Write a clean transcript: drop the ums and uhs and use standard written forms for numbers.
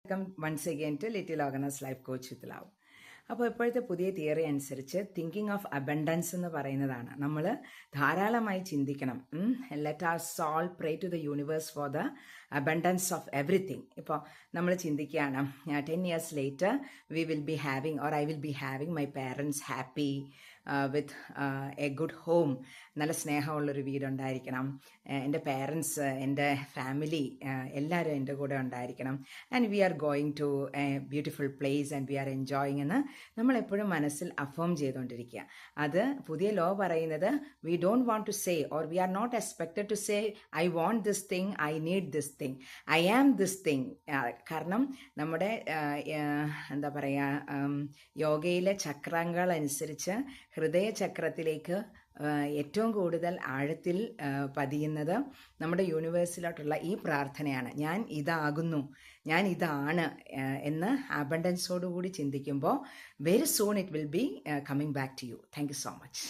Welcome once again to little organise life coach with love. അപ്പോൾ ഇപ്പോഴത്തെ പുതിയ theory അനുസരിച്ച് തിങ്കിങ് ഓഫ് അബൻഡൻസ് എന്ന് പറയുന്നതാണ്. നമ്മൾ ധാരാളമായി ചിന്തിക്കണം. Let our soul pray to the universe for the abundance of everything. ഇപ്പോൾ നമ്മൾ ചിന്തിക്കുകയാണ് 10 years later we will be having or I will be having my parents happy with a good home. നല്ല സ്നേഹമുള്ളൊരു വീടുണ്ടായിരിക്കണം, എൻ്റെ പേരൻസ്, എൻ്റെ family എല്ലാവരും എൻ്റെ കൂടെ ഉണ്ടായിരിക്കണം, and we are going to a beautiful place and we are enjoying എന്ന് നമ്മളെപ്പോഴും മനസ്സിൽ അഫേം ചെയ്തുകൊണ്ടിരിക്കുക. അത് പുതിയ ലോ പറയുന്നത് we don't want to say or we are not expected to say I want this thing, I need this thing, I am this thing. കാരണം നമ്മുടെ എന്താ പറയുക, യോഗയിലെ ചക്രങ്ങൾ അനുസരിച്ച് ഹൃദയചക്രത്തിലേക്ക് ഏറ്റവും കൂടുതൽ ആഴത്തിൽ പതിയുന്നത് നമ്മുടെ യൂണിവേഴ്സിലോട്ടുള്ള ഈ പ്രാർത്ഥനയാണ്. ഞാൻ ഇതാകുന്നു, ഞാൻ ഇതാണ് എന്ന് അബണ്ടൻസോടുകൂടി ചിന്തിക്കുമ്പോൾ very soon it will be coming back to you. Thank you so much.